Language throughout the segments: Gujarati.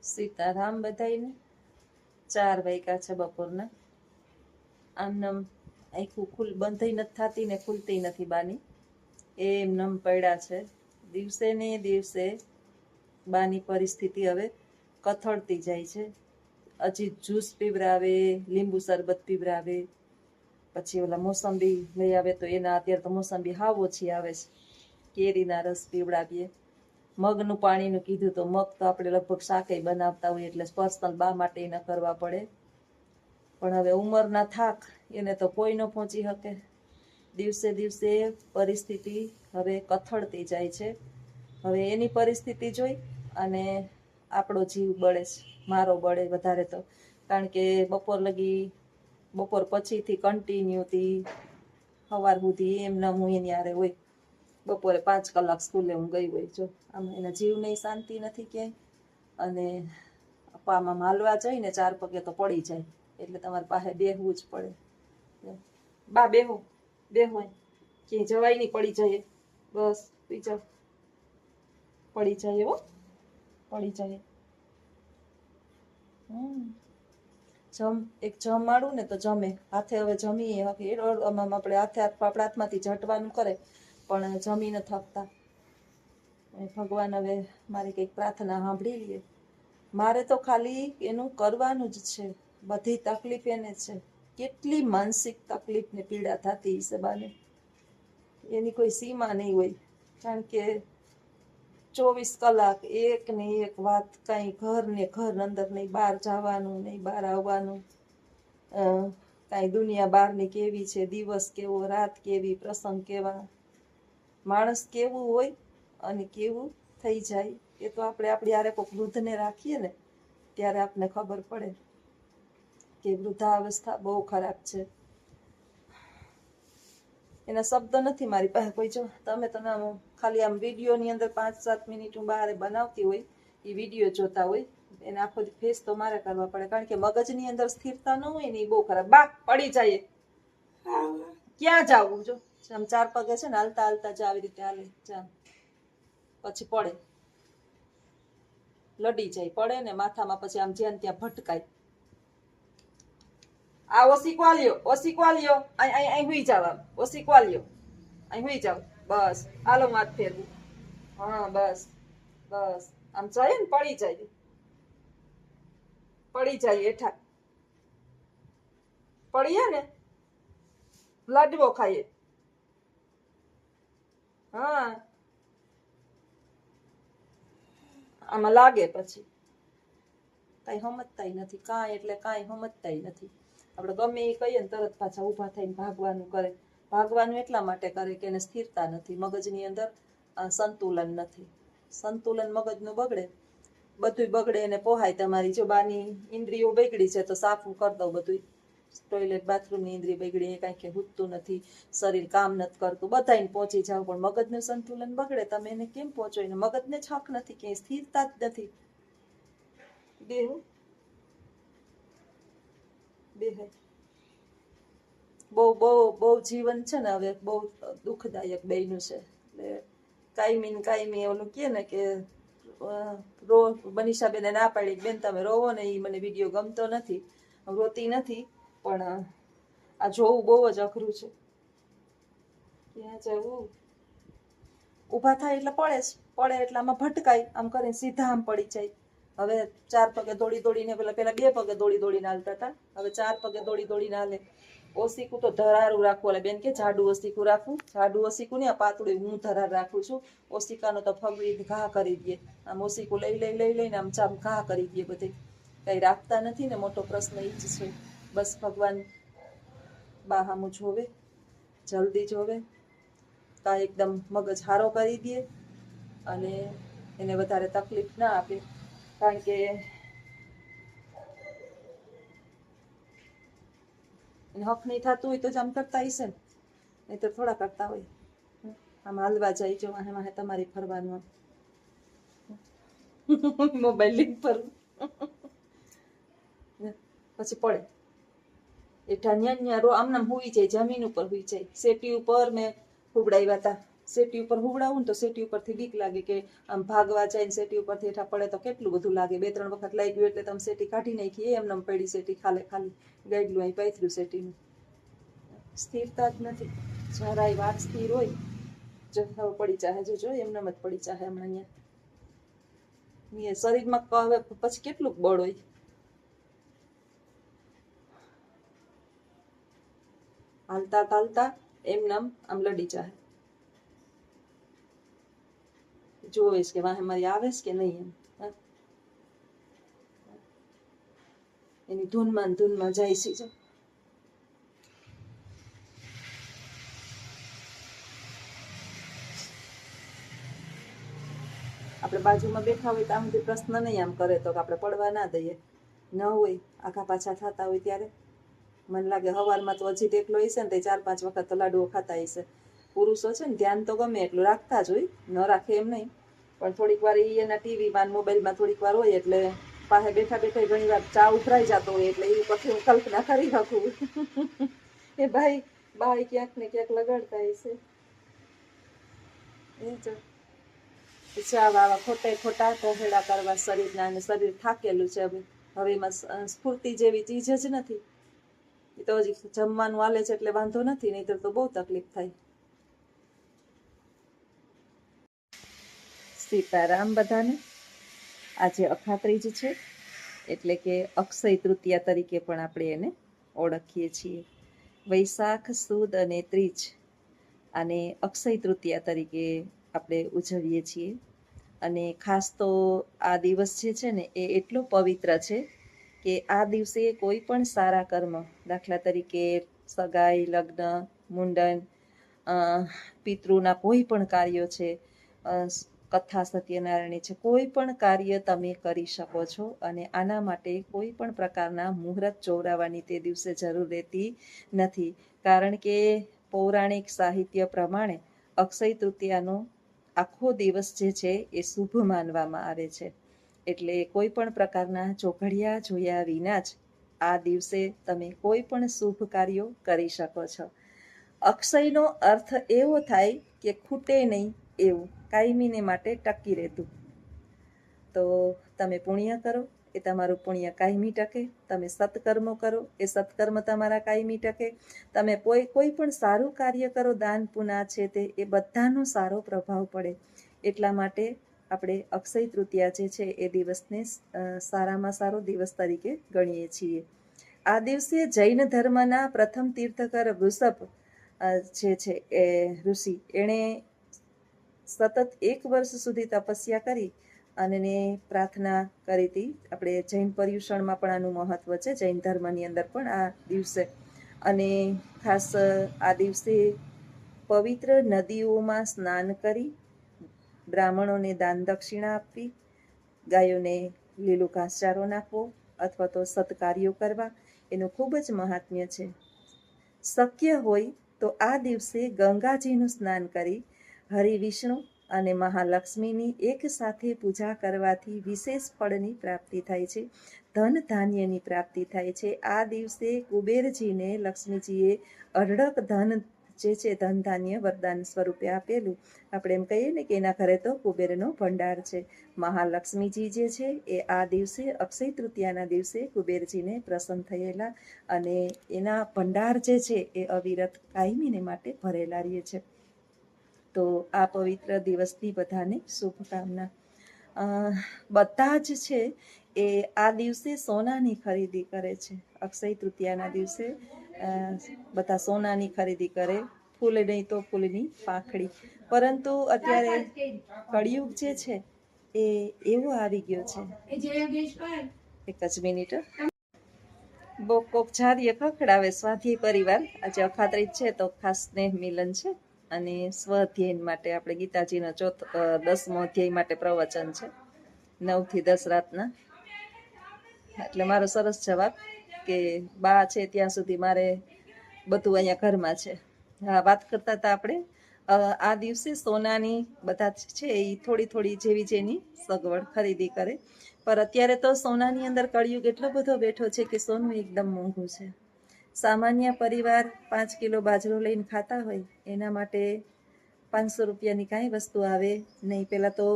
સીતારામ બધાઈને 4 વાગ્યા છે બપોરના. આમનમ આખું બંધ નથી થતી ને ખુલતી નથી બાની, એમ નમ પડ્યા છે. દિવસે ને દિવસે બાની પરિસ્થિતિ હવે કથળતી જાય છે. હજી જ્યુસ પીવરાવે, લીંબુ શરબત પીવરાવે, પછી ઓલા મોસંબી લઈ આવે તો એના અત્યારે તો મોસંબી હાવ ઓછી આવે છે. કેરીના રસ પીવડાવીએ. મગનું પાણીનું કીધું તો મગ તો આપણે લગભગ શાકે બનાવતા હોય એટલે પર્સનલ બા માટે ન કરવા પડે. પણ હવે ઉંમરના થાક એને તો કોઈ ન પહોંચી શકે. દિવસે દિવસે પરિસ્થિતિ હવે કથળતી જાય છે. હવે એની પરિસ્થિતિ જોઈ અને આપણો જીવ બળે છે, મારો બળે વધારે તો. કારણ કે બપોર પછીથી કન્ટિન્યુથી સવાર સુધી એમને હું એની હારે હોય. બપોરે 5 કલાક સ્કૂલે હું ગઈ હોય. જો આમાં એના જીવને શાંતિ નથી ક્યાંય. અને આમાં હાલવા જઈને 4 પગે તો પડી જાય, એટલે તમારે પાસે બેહવું જ પડે. બા બેહો ક્યાંય જવાય નહીં, પડી જાય. બસ પી જાઓ, પડી જાય હો, પડી જાય. જમ માડું ને તો જમે હાથે. હવે જમીએ આપણે આપણા હાથમાંથી ઝટવાનું કરે પણ જમી ન થકતા. ભગવાન હવે મારી કંઈક પ્રાર્થના સાંભળી લઈએ. મારે તો ખાલી એનું કરવાનું જ છે. બધી તકલીફ એને છે. કેટલી માનસિક તકલીફ ને પીડા થતી હશે બાને, એની કોઈ સીમા નહીં હોય. કારણ કે 24 કલાક એક ને એક વાત, કાંઈ ઘર ને ઘર અંદર નહીં, બહાર જવાનું નહીં, બહાર આવવાનું, કાંઈ દુનિયા બહારની કેવી છે, દિવસ કેવો, રાત કેવી, પ્રસંગ કેવા, માણસ કેવું હોય અને કેવું થઈ જાય એ તો આપણે આપણી હારે કોઈક વૃદ્ધને રાખીએ ને ત્યારે આપણને ખબર પડે કે વૃદ્ધાવસ્થા બહુ ખરાબ છે. એના શબ્દ નથી મારી પાસે કોઈ. જો તમે તો ના ખાલી આમ વિડીયોની અંદર 5-7 મિનિટ હું બહાર બનાવતી હોય, એ વિડીયો જોતા હોય, એને આખો ફેસ તો મારે કરવા પડે. કારણ કે મગજની અંદર સ્થિરતા ન હોય ને એ બહુ ખરાબ. બા પડી જાય, ક્યાં જાવું? જો આમ 4 પગે છે ને હાલતા હાલતા જ આવી રીતે હાલે જા, પછી પડે, લડી જાય, પડે ને માથામાં પછી આમ જ્યાં ત્યાં ભટકાય. આ ઓસીકવા લ્યો, અહીં હુઈ જાવ, આમ ઓસીકવા લ્યો, અહીં હુઈ જાવ. બસ હાલો માથ ફેરવું. હા બસ આમ જાય ને પડી જાય હેઠા. પડીએ ને લાડવો ખાઈએ. હા આમાં લાગે પછી કાંઈ સમજતા નથી. કાંઈ એટલે કાંઈ સમજતા નથી. આપણે ગમે એ કહીએ ને તરત પાછા ઊભા થઈને ભાગવાનું કરે. ભાગવાનું એટલા માટે કરે કે એને સ્થિરતા નથી, મગજની અંદર સંતુલન નથી. સંતુલન મગજનું બગડે, બધું બગડે એને પોહાય. તમારી જો બાની ઇન્દ્રિયો બગડી છે તો સાફું કરી દઉં બધું. ટોયલેટ બાથરૂમની ઇન્દ્રિય બગડી, એ કાંઈ કે હૂતું નથી, શરીર કામ નથી કરતું, બધાને પહોંચી જાવ પણ મગજનું સંતુલન બગડે. તમે એને કેમ પહોંચો? એને મગજને જ હક નથી, ક્યાંય સ્થિરતા જ નથી. બે બહુ જીવન છે ને હવે બહુ દુઃખદાયક બેયનું છે. એટલે કાયમી ઓલું કહે ને કે મનીષાબેને ના પાડી, બેન તમે રોવો ને, એ મને વિડીયો ગમતો નથી, રોતી નથી, પણ આ જોવું બહુ જ અઘરું છે. ક્યાં જવું? ઊભા થાય એટલે પડે એટલે આમાં ભટકાય, આમ કરીને સીધા આમ પડી જાય. હવે 4 પગે દોડીને પેલા 2 પગે દોડીને હાલતા હતા, હવે 4 પગે દોડીને હાલે. ઓસીકું તો ધરારું રાખવું. એટલે બેન કે જાડું ઓસીકું રાખવું. જાડું ઓસીકું ને આ પાતળું હું ધરાર રાખું છું. ઓસીકાનો તો ફગડી ઘા કરી દે. આમ ઓસીકું લઈને આમ ચામ ઘા કરી દે. બધે કઈ રાખતા નથી ને, મોટો પ્રશ્ન એ જ છે. બસ ભગવાન બા હામું જોવે, જલ્દી જોવે, કા એકદમ મગજ હારો કરી દે અને એને વધારે તકલીફ ના આપે. કારણ કે એને હક નહીં થતું હોય તો જ આમ કરતા હશે ને, નહીં તો થોડા કરતા હોય. આમ હાલવા જાય, જો વાહે તમારી ફરવાનું, મોબાઈલ લિંક પર પછી પડે એઠા ન્યા આમ નામ હુઈ જાય, જમીન ઉપર હુઈ જાય. સેટી ઉપર મેં ફૂગડાવ્યા હતા, સેટી ઉપર હુવડાવું ને તો સેટી ઉપરથી બીક લાગે કે આમ ભાગવા જાય ને સેટી ઉપરથી હેઠા પડે તો કેટલું બધું લાગે. 2-3 વખત લાગ્યું એટલે તમે સેટી કાઢી નાખી, એમને પડી સેટી ખાલી ગાઈડલું અહીં પાથર્યું સેટીનું. સ્થિરતા જ નથી, જરાય વાત સ્થિર હોય જો હવે પડી ચાહે, જો એમને જ પડી ચાહે હમણાં અહીંયા શરીરમાં હવે પછી કેટલું બળ હોય. હાલતા હાલતા એમને આમ લડી ચાહે, જોવેશ કે વાહે મારી આવેશ કે નહીં એમ. એની ધૂનમાં જાય છે. જો આપણે બાજુમાં બેઠા હોય તો આમ પ્રશ્ન નહીં આમ કરે તો આપણે પડવા ના દઈએ. ન હોય આખા પાછા થતા હોય ત્યારે મને લાગે સવારમાં તો હજી એકલો હશે ને તે 4-5 વખત તો લાડુઓ ખાતા હશે. પુરુષો છે ને ધ્યાન તો ગમે એટલું રાખતા જ હોય, ન રાખે એમ નહીં, પણ થોડીક વાર એના ટીવીમાં મોબાઈલમાં થોડીક વાર હોય એટલે પાસે બેઠા બેઠા ઘણી વાર ચા ઉભરાઈ જતો હોય એટલે એ પછી હું કલ્પના કરી શકું એ ભાઈ ક્યાંક ને ક્યાંક લગાડતા હશે. એ જ ચા વાળા ખોટા કોહેડા કરવા શરીરના, અને શરીર થાકેલું છે હવે એમાં સ્ફૂર્તિ જેવી ચીજ જ નથી. એ તો હજી જમવાનું હાલે છે એટલે વાંધો નથી, નહીંતર તો બહુ તકલીફ થાય. સીતારામ બધાને. આજે અખાત્રીજ છે એટલે કે અક્ષય તૃતીયા તરીકે પણ આપણે એને ઓળખીએ છીએ. વૈશાખ સુદ અને ત્રીજ અને અક્ષય તૃતીયા તરીકે આપણે ઉજવીએ છીએ. અને ખાસ તો આ દિવસ જે છે ને એ એટલો પવિત્ર છે કે આ દિવસે કોઈ પણ સારા કર્મ, દાખલા તરીકે સગાઈ, લગ્ન, મુંડન, પિતૃના કોઈ પણ કાર્યો છે, કથા સત્યનારાયણ છે, કોઈ પણ કાર્ય તમે કરી શકો છો. અને આના માટે કોઈ પણ પ્રકારના મુહૂર્ત ચોરાવાની તે દિવસે જરૂર રહેતી નથી, કારણ કે પૌરાણિક સાહિત્ય પ્રમાણે અક્ષય તૃતીયાનો આખો દિવસ જે છે એ શુભ માનવામાં આવે છે. એટલે કોઈ પણ પ્રકારના ચોઘડિયા જોયા વિના જ આ દિવસે તમે કોઈ પણ શુભ કાર્યો કરી શકો છો. અક્ષયનો અર્થ એવો થાય કે ખૂટે નહીં એવું, કાયમીને માટે ટકી રહેતું. તો તમે પુણ્ય કરો એ તમારું પુણ્ય કાયમી ટકે, તમે સત્કર્મો કરો એ સત્કર્મ તમારા કાયમી ટકે, તમે કોઈ પણ સારું કાર્ય કરો, દાન પુના છે તે એ બધાનો સારો પ્રભાવ પડે. એટલા માટે આપણે અક્ષય તૃતીયા જે છે એ દિવસને સારામાં સારો દિવસ તરીકે ગણીએ છીએ. આ દિવસે જૈન ધર્મના પ્રથમ તીર્થકર વૃષભ જે છે એ ઋષિ, એણે સતત 1 વર્ષ સુધી તપસ્યા કરી અને પ્રાર્થના કરી હતી. આપણે જૈન પર્યુષણમાં પણ આનું મહત્વ છે, જૈન ધર્મની અંદર પણ આ દિવસે. અને ખાસ આ દિવસે પવિત્ર નદીઓમાં સ્નાન કરી, બ્રાહ્મણોને દાન દક્ષિણા આપવી, ગાયોને લીલું ઘાસચારો નાખવો અથવા તો સત્કાર્યો કરવા, એનું ખૂબ જ મહાત્મ્ય છે. શક્ય હોય તો આ દિવસે ગંગાજીનું સ્નાન કરી હરિ, વિષ્ણુ અને મહાલક્ષ્મીની એક સાથે પૂજા કરવાથી વિશેષ ફળની પ્રાપ્તિ થાય છે, ધન ધાન્યની પ્રાપ્તિ થાય છે. આ દિવસે કુબેરજીને લક્ષ્મીજીએ અઢળક ધન જે છે ધન ધાન્ય વરદાન સ્વરૂપે આપેલું. આપણે એમ કહીએ ને કે એના ઘરે તો કુબેરનો ભંડાર છે. મહાલક્ષ્મીજી જે છે એ આ દિવસે અક્ષય તૃતીયાના દિવસે કુબેરજીને પ્રસન્ન થયેલા અને એના ભંડાર જે છે એ અવિરત કાયમીને માટે ભરેલા રહે છે. તો આ પવિત્ર દિવસની બધાને શુભકામના. બધા જ છે એ આ દિવસે સોનાની ખરીદી કરે છે. અક્ષય તૃતીયાના દિવસે બધા સોનાની ખરીદી કરે, ફૂલ નહીં તો ફૂલની પાંખડી. પરંતુ અત્યારે કળિયુગ જે છે એ એવો આવી ગયો છે. એક જ મિનિટ. કોક જારીએ ખખડાવે. સ્વાધ્યાય પરિવાર આજે અખાત્રીજ છે તો ખાસ સ્નેહ મિલન છે અને સ્વઅધ્યયન માટે આપણે ગીતાજીનો 10મો અધ્યાય માટે પ્રવચન છે 9 થી 10 રાતના. એટલે મારો સરસ જવાબ કે બા છે ત્યાં સુધી મારે બધું અહીંયા ઘરમાં છે. હા, વાત કરતા હતા આપણે આ દિવસે સોનાની બધા છે એ થોડી જેવી જેની સગવડ ખરીદી કરે. પર અત્યારે તો સોનાની અંદર કળિયુગ એટલો બધો બેઠો છે કે સોનું એકદમ મોંઘું છે. સામાન્ય પરિવાર 5 કિલો બાજરો લઈને ખાતા હોય એના માટે 500 રૂપિયાની કાંઈ વસ્તુ આવે નહીં. પહેલાં તો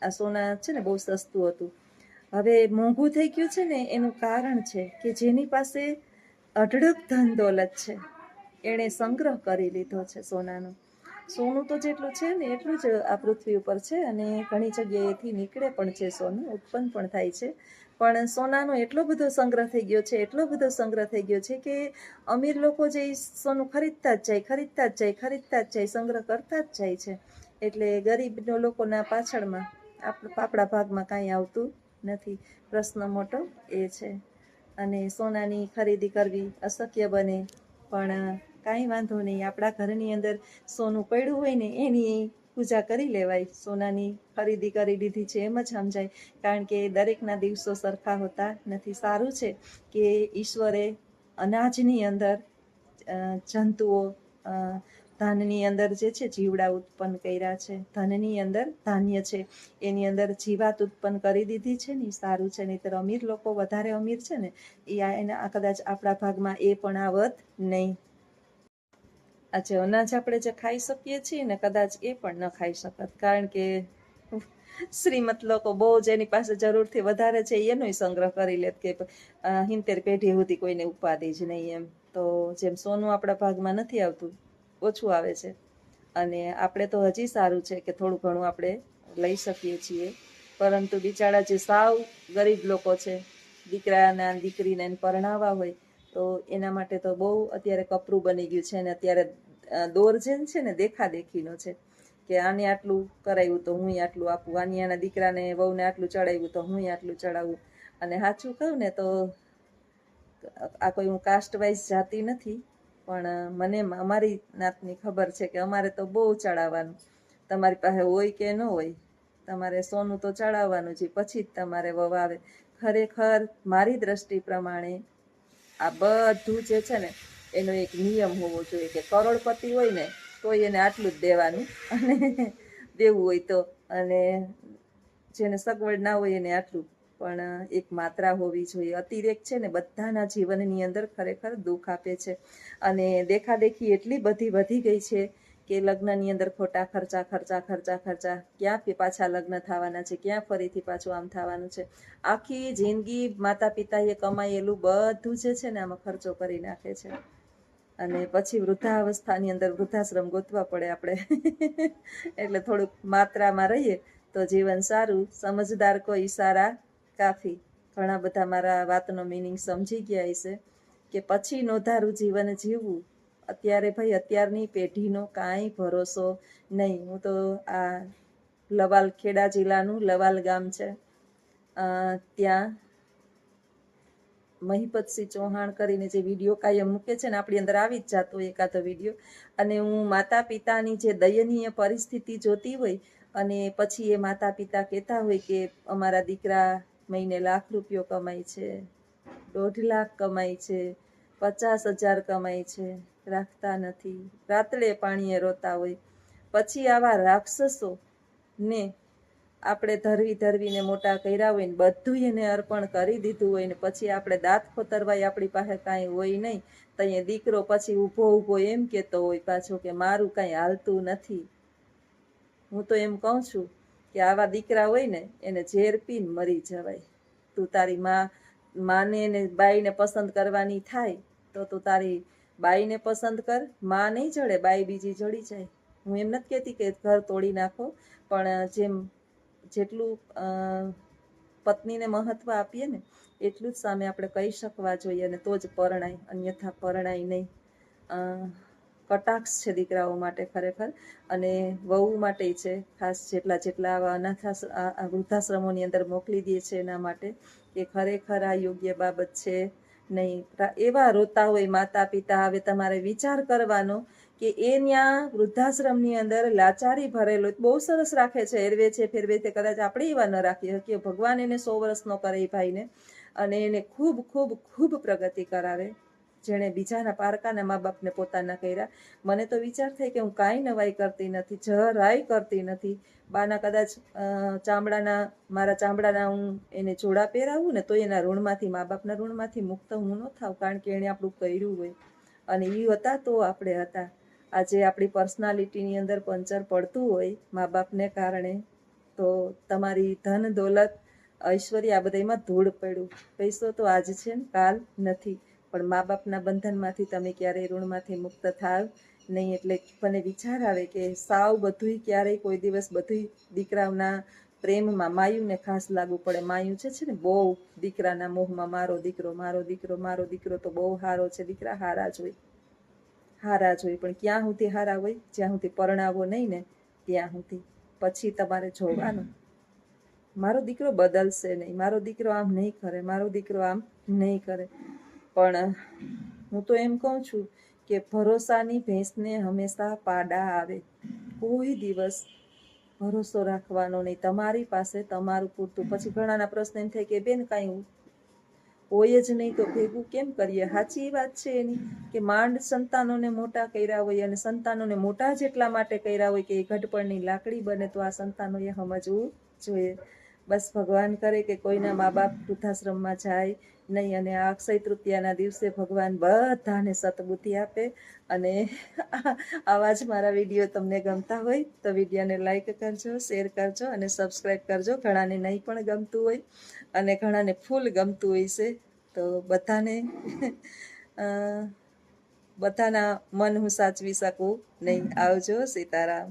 આ સોના છે ને બહુ સસ્તું હતું. હવે મોંઘું થઈ ગયું છે ને એનું કારણ છે કે જેની પાસે અઢળક ધન દોલત છે એણે સંગ્રહ કરી લીધો છે સોનાનો. સોનું તો જેટલું છે ને એટલું જ આ પૃથ્વી ઉપર છે, અને ઘણી જગ્યાએથી નીકળે પણ છે સોનું, ઉત્પન્ન પણ થાય છે. પણ સોનાનો એટલો બધો સંગ્રહ થઈ ગયો છે, એટલો બધો સંગ્રહ થઈ ગયો છે કે અમીર લોકો જે સોનું ખરીદતા જ જાય, સંગ્રહ કરતા જ જાય છે. એટલે ગરીબ લોકોના પાછળમાં આપણા ભાગમાં કાંઈ આવતું નથી. પ્રશ્ન મોટો એ છે. અને સોનાની ખરીદી કરવી અશક્ય બને, પણ કાંઈ વાંધો નહીં. આપણા ઘરની અંદર સોનું પડ્યું હોય ને એની પૂજા કરી લેવાય. સોનાની ખરીદી કરી લીધી છે એમ જ સમજાય, કારણ કે દરેકના દિવસો સરખા હોતા નથી. સારું છે કે ઈશ્વરે અનાજની અંદર જંતુઓ, ધાનની અંદર જે છે જીવડા ઉત્પન્ન કર્યા છે, ધનની અંદર ધાન્ય છે, એની અંદર જીવાત ઉત્પન્ન કરી દીધી છે ને, સારું છે. નહીંતર અમીર લોકો વધારે અમીર છે ને એના કદાચ આપણા ભાગમાં એ પણ આવત નહીં. આજે અનાજ આપણે જે ખાઈ શકીએ છીએ ને કદાચ એ પણ ન ખાઈ શકત, કારણ કે શ્રીમંત લોકો બહુ જ એની પાસે જરૂરથી વધારે છે એનોય સંગ્રહ કરી લેત કે 70 પેઢી સુધી કોઈને ઉપાધિ જ નહીં એમ. તો જેમ સોનું આપણા ભાગમાં નથી આવતું, ઓછું આવે છે, અને આપણે તો હજી સારું છે કે થોડું ઘણું આપણે લઈ શકીએ છીએ. પરંતુ બિચારા જે સાવ ગરીબ લોકો છે, દીકરાના દીકરીને પરણાવવા હોય તો એના માટે તો બહુ અત્યારે કપરું બની ગયું છે. અને અત્યારે દોર જેમ છે ને દેખાદેખીનો છે કે આને આટલું કરાવ્યું તો હું આટલું આપું, આના દીકરાને વહુને આટલું ચડાવ્યું તો હું આટલું ચડાવું. અને સાચું કહું ને તો આ કોઈ હું કાસ્ટ વાઇઝ જાતી નથી, પણ મને અમારી નાતની ખબર છે કે અમારે તો બહુ ચડાવવાનું. તમારી પાસે હોય કે ન હોય, તમારે સોનું તો ચડાવવાનું છે, પછી જ તમારે વહુ આવે. ખરેખર મારી દ્રષ્ટિ પ્રમાણે આ બધું જે છે ને એનો એક નિયમ હોવો જોઈએ કે કરોડપતિ હોય ને તોય એને આટલું જ દેવાનું, અને દેવું હોય તો, અને જેને સગવડ ના હોય એને આટલું. પણ એક માત્રા હોવી જોઈએ. અતિરેક છે ને બધાના જીવનની અંદર ખરેખર દુઃખ આપે છે. અને દેખાદેખી એટલી બધી વધી ગઈ છે કે લગ્નની અંદર ખોટા ખર્ચા, ક્યાં પાછા લગ્ન થવાના છે, ક્યાં ફરીથી પાછું આમ થવાનું છે. આખી જિંદગી માતા પિતાએ કમાયેલું બધું જે છે ને આમાં ખર્ચો કરી નાખે છે. અને પછી વૃદ્ધાવસ્થાની અંદર વૃદ્ધાશ્રમ ગોતવા પડે આપણે. એટલે થોડુંક માત્રામાં રહીએ તો જીવન સારું. સમજદાર કો ઈશારા કાફી. ઘણા બધા મારા વાતનો મિનિંગ સમજી ગયા હશે કે પછી નોંધારું જીવન જીવવું. અત્યારે ભાઈ અત્યારની પેઢીનો કાંઈ ભરોસો નહીં. હું તો આ લવાલ, ખેડા જિલ્લાનું લવાલ ગામ છે, ત્યાં મહિપતસિંહ ચૌહાણ કરીને જે વિડીયો કાયમ મૂકે છે ને આપણી અંદર આવી જ જાતો એકાદો વિડીયો. અને હું માતા પિતાની જે દયનીય પરિસ્થિતિ જોતી હોય, અને પછી એ માતા પિતા કહેતા હોય કે અમારા દીકરા મહિને ₹1,00,000 કમાય છે, 1.5 લાખ કમાય છે, 50,000 કમાય છે, રાખતા નથી, રાતડે પાણીએ રોતા હોય. પછી આવા રાક્ષસો ને આપણે ધરવીને મોટા કર્યા હોય ને બધું એને અર્પણ કરી દીધું હોય ને પછી આપણે દાંત ખોતરવાય આપણી પાસે કાંઈ હોય નહીં, તો અહીંયા દીકરો પછી ઊભો એમ કહેતો હોય પાછો કે મારું કાંઈ હાલતું નથી. હું તો એમ કહું છું કે આવા દીકરા હોય ને એને ઝેર પીને મરી જવાય. તું તારી માને ને બાઈને પસંદ કરવાની થાય તો તું તારી બાઈને પસંદ કર. માં નહીં જડે, બાઈ બીજી જડી જાય. હું એમ નથી કહેતી કે ઘર તોડી નાખો, પણ જેટલું પત્નીને મહત્વ આપીએ ને એટલું જ સામે આપણે કહી શકવા જોઈએ, અને તો જ પરણાય, અન્યથા પરણાય નહીં. કટાક્ષ છે દીકરાઓ માટે ખરેખર, અને વહુ માટે છે ખાસ. જેટલા આવા વૃદ્ધાશ્રમોની અંદર મોકલી દે છે એના માટે કે ખરેખર આ યોગ્ય બાબત છે નહીં. એવા રોતા હોય માતા પિતા. હવે તમારે વિચાર કરવાનો કે એ ત્યાં વૃદ્ધાશ્રમની અંદર લાચારી ભરેલો, બહુ સરસ રાખે છે, હેરવે છે ફેરવે છે, કદાચ આપણે એવા ન રાખી શકીએ. ભગવાન એને 100 વર્ષનો કરે એ ભાઈને, અને એને ખૂબ ખૂબ ખૂબ પ્રગતિ કરાવે. જેણે બીજાના પારકાના મા બાપને પોતાના કર્યા. મને તો વિચાર થાય કે હું કાંઈ નવાઈ કરતી નથી, જરાય કરતી નથી. બાના કદાચ મારા ચામડાના હું એને જોડા પહેરાવું ને તો એના ઋણમાંથી, મા બાપના ઋણમાંથી મુક્ત હું ન થાવ, કારણ કે એણે આપણું કર્યું હોય. અને એ હતા તો આપણે હતા. આજે આપણી પર્સનાલિટીની અંદર પંચર પડતું હોય મા બાપને કારણે, તો તમારી ધન દોલત ઐશ્વર્ય આ બધામાં ધૂળ પડ્યું. પૈસો તો આજ છે ને કાલ નથી, પણ મા બાપના બંધનમાંથી તમે ક્યારેય ઋણમાંથી મુક્ત થાવ નહીં. એટલે મને વિચાર આવે કે સાવ બધુંય ક્યારેય કોઈ દિવસ બધુંય દીકરાઓના પ્રેમમાં માયુને ખાસ લાગુ પડે. માયું છે ને બહુ દીકરાના મોહમાં મારો દીકરો મારો દીકરો મારો દીકરો તો બહુ હારો છે, દીકરા હારા જ હોય હારા જ હોય. પણ ક્યાં સુધી હારા હોય? જ્યાં સુધી પરણાવો નહીં ને ત્યાં સુધી. પછી તમારે જોવાનું મારો દીકરો બદલશે નહીં, મારો દીકરો આમ નહીં કરે, મારો દીકરો આમ નહીં કરે. પણ હું તો એમ કહું છું કે ભરોસાની ભેંસને હંમેશા પાડા આવે. કોઈ દિવસ ભરોસો રાખવાનો નહીં. તમારી પાસે તમારું પૂરતું. પછી ઘણાના પ્રશ્ન એમ થાય કે બેન કાંઈ હોય જ નહીં તો ભેગું કેમ કરીએ? સાચી વાત છે એની કે માંડ સંતાનોને મોટા કર્યા હોય, અને સંતાનોને મોટા જ એટલા માટે કર્યા હોય કે એ ઘડપણની લાકડી બને. તો આ સંતાનોએ સમજવું જોઈએ. બસ ભગવાન કરે કે કોઈના મા બાપ વૃદ્ધાશ્રમમાં જાય નહીં, અને આ અક્ષય તૃતીયાના દિવસે ભગવાન બધાને સતબુદ્ધિ આપે. અને આવા જ મારા વિડીયો તમને ગમતા હોય તો વિડીયોને લાઈક કરજો, શેર કરજો અને સબસ્ક્રાઈબ કરજો. ઘણાને નહીં પણ ગમતું હોય અને ઘણાને ફૂલ ગમતું હોય છે, તો બધાના મન હું સાચવી શકું નહીં. આવજો. સીતારામ.